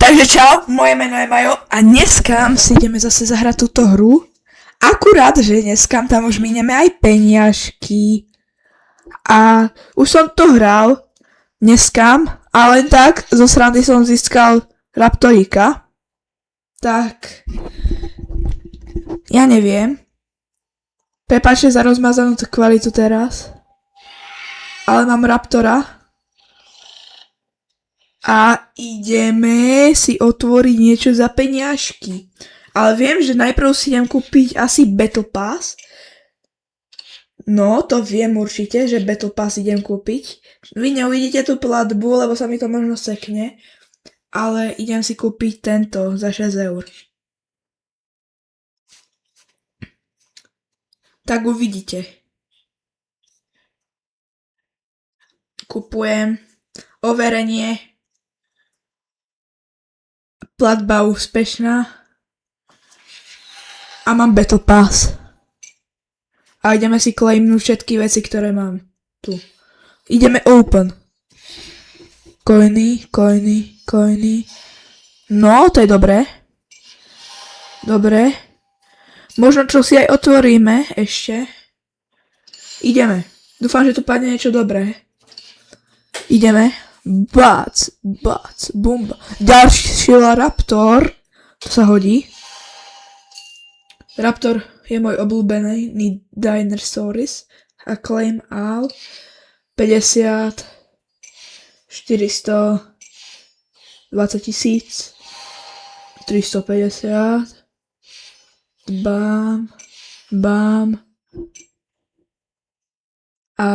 Takže čau, moje meno je Majo a dneska si ideme zase zahrať túto hru. Akurát, že dneska tam už mineme aj peniažky. A už som to hral dneska, ale len tak zo srandy som získal Raptorika. Tak, ja neviem. Prepáčte za rozmazanú kvalitu teraz. Ale mám Raptora. A ideme si otvoriť niečo za peniažky. Ale viem, že najprv si idem kúpiť asi Battle Pass. No, to viem určite, že Battle Pass idem kúpiť. Vy neuvidíte tú platbu, lebo sa mi to možno sekne. Ale idem si kúpiť tento za 6 eur. Tak uvidíte. Kupujem. Overenie. Platba úspešná. A mám Battle Pass. A ideme si claimnúť všetky veci, ktoré mám. Tu. Ideme open. Coiny. No, to je dobré. Dobre. Možno čo si aj otvoríme ešte. Ideme. Dúfam, že tu padne niečo dobré. Ideme. Bac, bumba. Ďalší Raptor. To sa hodí. Raptor je môj obľúbený Dinosaurus. A claim all. 50. 400. 20 000. 350. Bam. A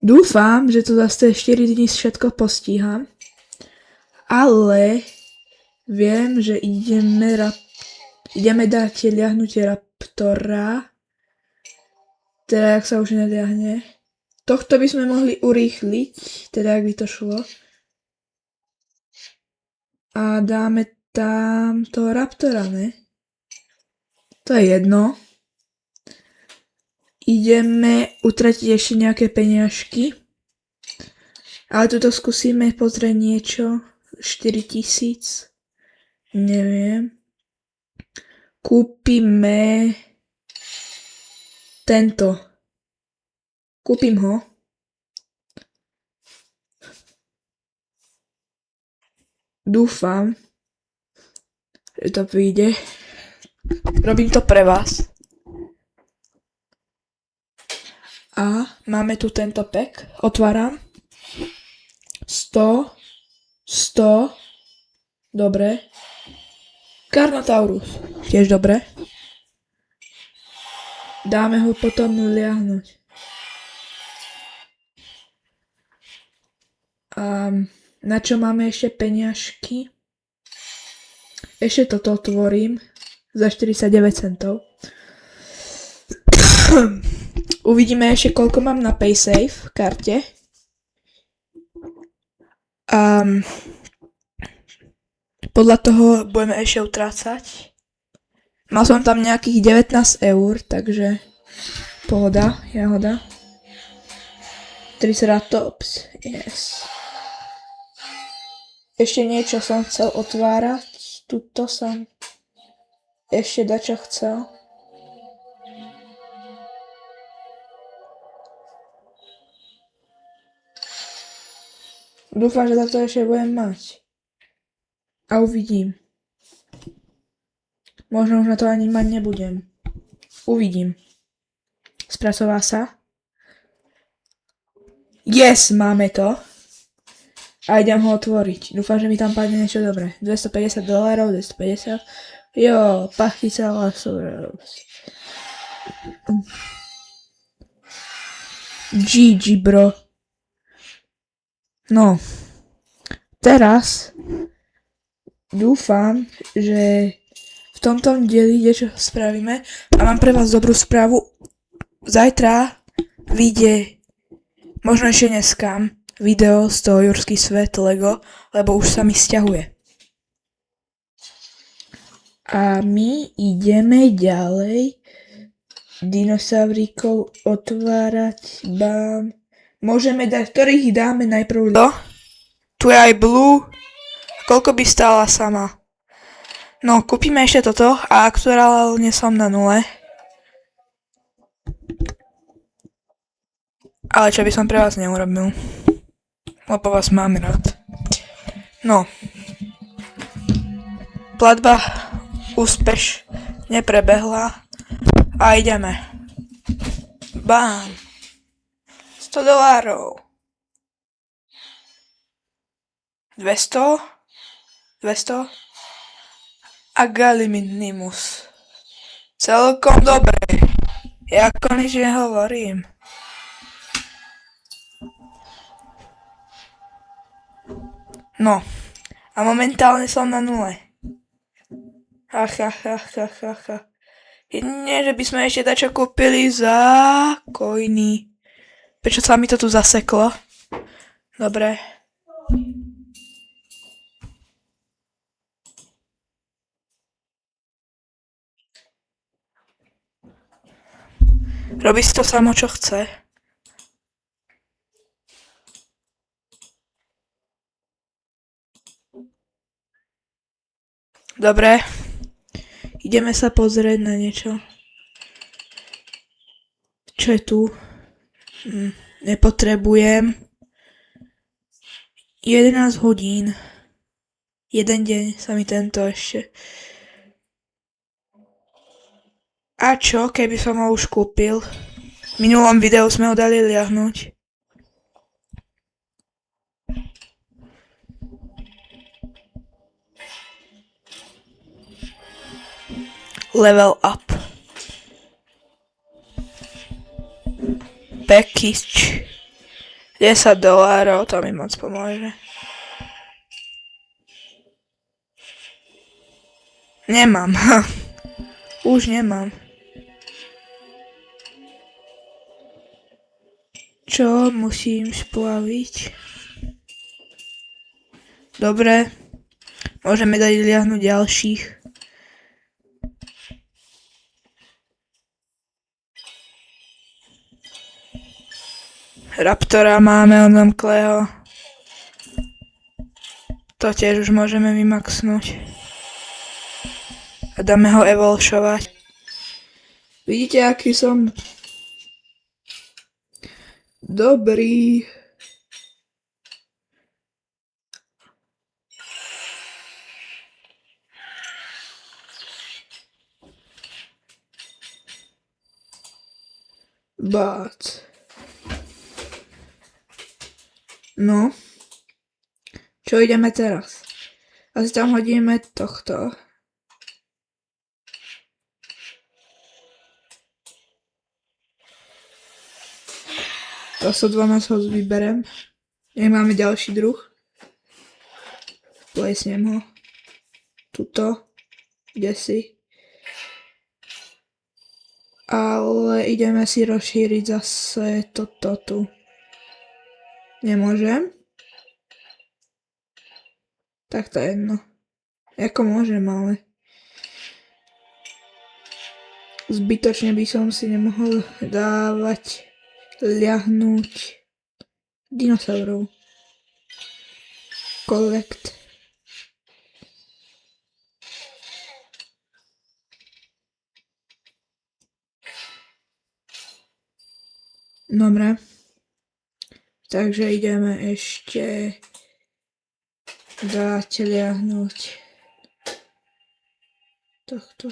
dúfam, že to zase 4 dní všetko postíham. Ale viem, že ideme dať ľahnutie Raptora. Teda, ak sa už neľahne. Tohto by sme mohli urýchliť, teda ak by to šlo. A dáme tam toho Raptora, ne? To je jedno. Ideme utratiť ešte nejaké peniažky. Ale tuto skúsime pozrieť niečo. 4000. Neviem. Kúpime tento. Kúpim ho. Dúfam, že to vyjde. Robím to pre vás. A máme tu tento pack. Otváram. 100. Dobre. Carnotaurus. Tiež dobre. Dáme ho potom liahnuť. A na čo máme ešte peniažky? Ešte toto otvorím. Za 49 centov. Uvidíme ešte, koľko mám na PaySafe karte. Podľa toho budeme ešte utrácať. Mal som tam nejakých 19 eur, takže pohoda, jahoda. Triceratops, yes. Ešte niečo som chcel otvárať. Tuto som ešte dačo chcel. Dúfam, že za to ešte budem mať. A uvidím. Možno už na to ani mať nebudem. Uvidím. Spracová sa. Yes, máme to. A idem ho otvoriť. Dúfam, že mi tam padne niečo dobré. $250, 250. Jo, pachtica Lasaurus. GG, bro. No, teraz dúfam, že v tomto dieli niečo spravíme a mám pre vás dobrú správu. Zajtra vyjde, možno ešte dneska, video z toho Jurský svet Lego, lebo už sa mi sťahuje. A my ideme ďalej dinosauríkov otvárať, bám. Môžeme dať, ktorých dáme najprv Tu je aj blue. Koľko by stála sama? No, kúpime ešte toto a aktuálne som na 0. Ale čo by som pre vás neurobil. Lebo vás mám rád. No. Platba úspešne prebehla. A ideme. Bám. $100. 200. 200. A Galiminimus. Celkom dobre. Ja konečne hovorím. No. A momentálne som na 0. Nie, že by sme ešte dačo kúpili za coiny. Prečo sa mi to tu zaseklo? Dobre. Robí si to samo, čo chce. Dobre. Ideme sa pozrieť na niečo. Čo je tu? Nepotrebujem. 11 hodín. Jeden deň sa mi tento ešte. A čo, keby som ho už kúpil? V minulom videu sme ho dali liahnuť. Level up. Package. $10, to mi moc pomôže. Nemám. Už nemám. Čo musím splaviť? Dobre. Môžeme dať liahnuť ďalších. Raptora máme od Namklého. To tiež už môžeme vymaxnúť. A dáme ho evolšovať. Vidíte, aký som dobrý. But. No. Čo ideme teraz? Asi tam hodíme tohto. To 112 ho vyberem. Nemáme ďalší druh. Plesnem ho. Tuto. Kde si? Ale ideme si rozšíriť zase toto tu. Nemôžem? Tak to je jedno. Ako môžem, ale zbytočne by som si nemohol dávať liahnuť dinosaurov. Collect. Dobre. Takže ideme ešte dať liahnuť tohto.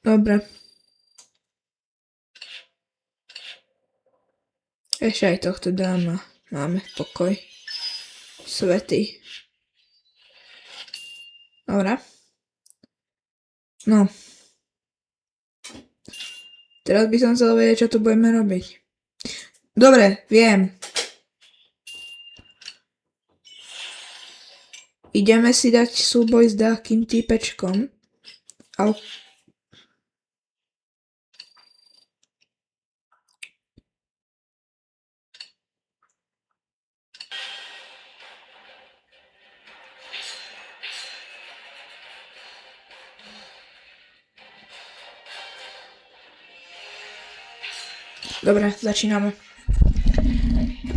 Dobre. Ešte aj tohto dáme. Máme pokoj. Svetý. Dobre. No. Teraz by som chcel vedieť, čo tu budeme robiť. Dobre, viem. Ideme si dať súboj s dákým týpečkom. Au. Dobre, začíname.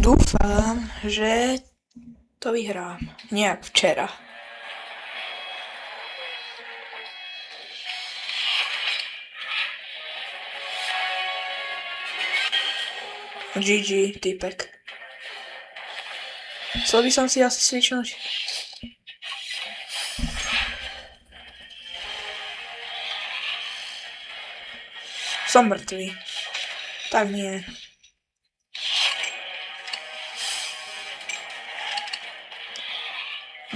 Dúfam, že to vyhrám. Nejak včera. GG, typek. Chcel by som si asi svičnúť. Som mŕtvý. Tak nie.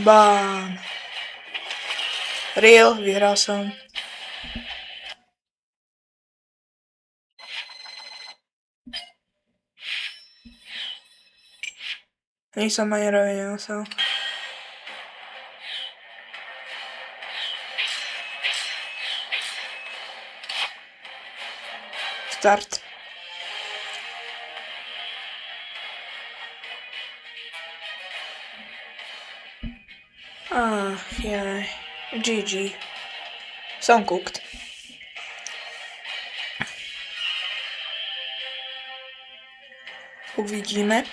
Bám. Real, vyhral som. Nič som ani robiť nemusel. Start. Jaj. GG. Som cooked. Uvidíme.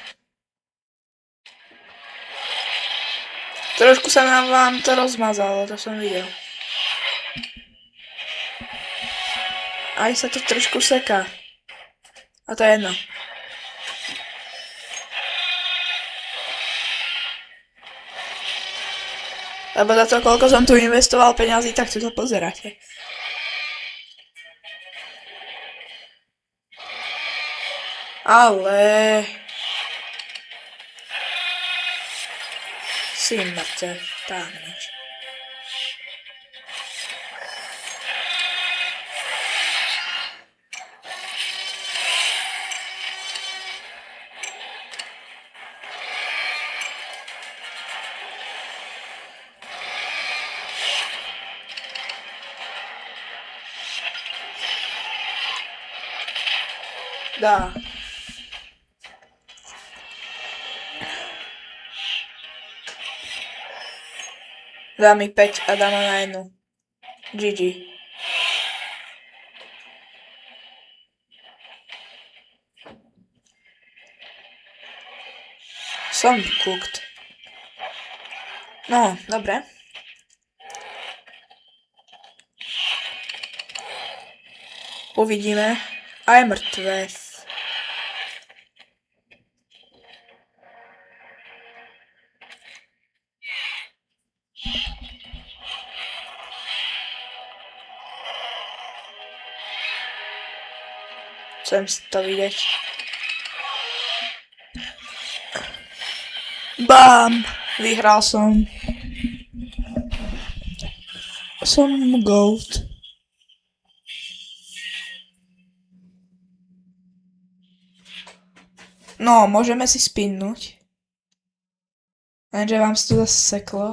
Trošku sa vám to rozmazalo, to som videl. Aj sa to trošku seká. A to je jedno. Lebo za to, koľko som tu investoval peňazí, tak to pozeráte. Ale... si mŕtev, tak nič. Dá. Dá mi 5 a dá ma na 1. GG. Som cooked. No, dobre. Uvidíme. Aj mŕtve. Chcem si to vidieť. Bám! Vyhral som. Som GOAT. No, môžeme si spinnúť. Lenže vám sa to zase seklo.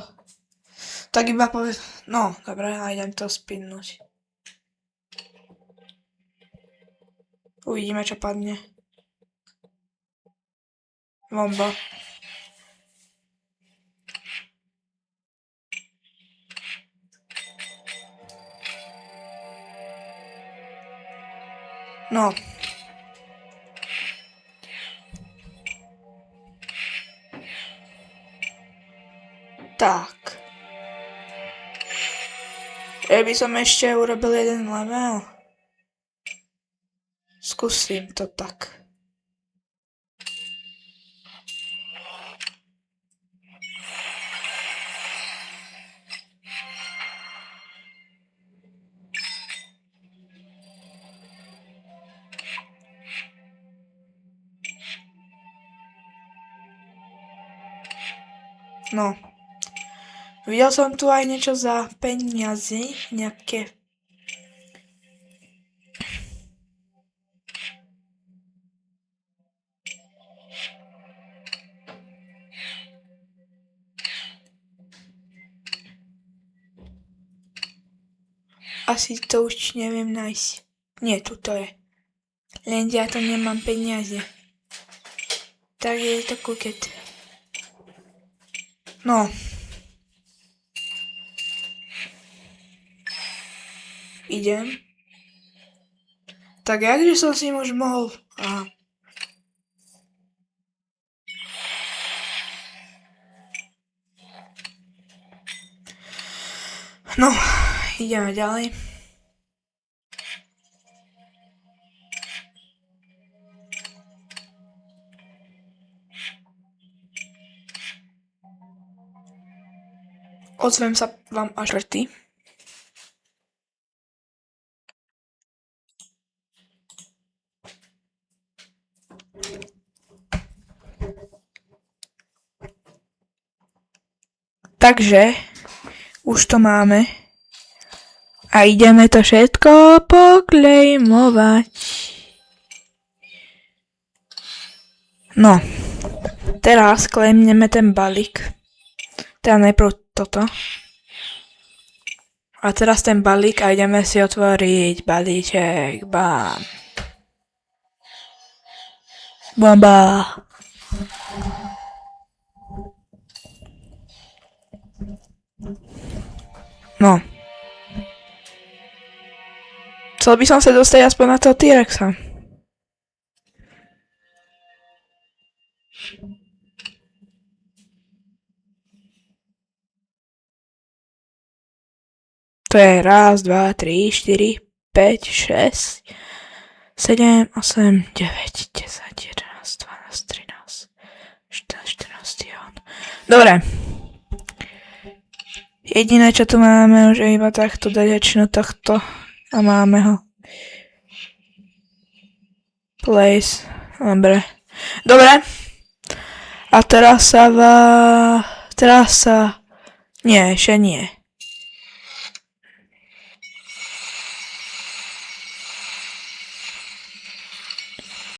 Tak iba poviem... No, dobre, a idem to spinnúť. Uvidíme, čo padne. Bomba. No. Tak. Ja by som ešte urobil jeden level. Skúsim to tak. No. Videl som tu aj niečo za peniazy, nejaké... Asi to už neviem nájsť. Nie, tu to je. Len ja to nemám peniaze. Tak je to kuket. No. Idem. Tak jakže som s ním už mohol... Aha. No, ideme ďalej. Ozvem sa vám až štvrtý. Takže už to máme. A ideme to všetko poklejmovať. No. Teraz klejmneme ten balík. Teda najprv toto. A teraz ten balík a ideme si otvoriť balíček. Bam. Bomba. No. Chcel by som sa dostať aspoň na toho T-Rexa. To je 1, 2, 3, 4, 5, 6, 7, 8, 9, 10, 11, 12, 13, 14, 14. Dobre. Jediné, čo tu máme, už je iba takto dať väčšinu tohto a máme ho. Place. Dobre. Dobre. A teraz sa... Nie, ešte nie.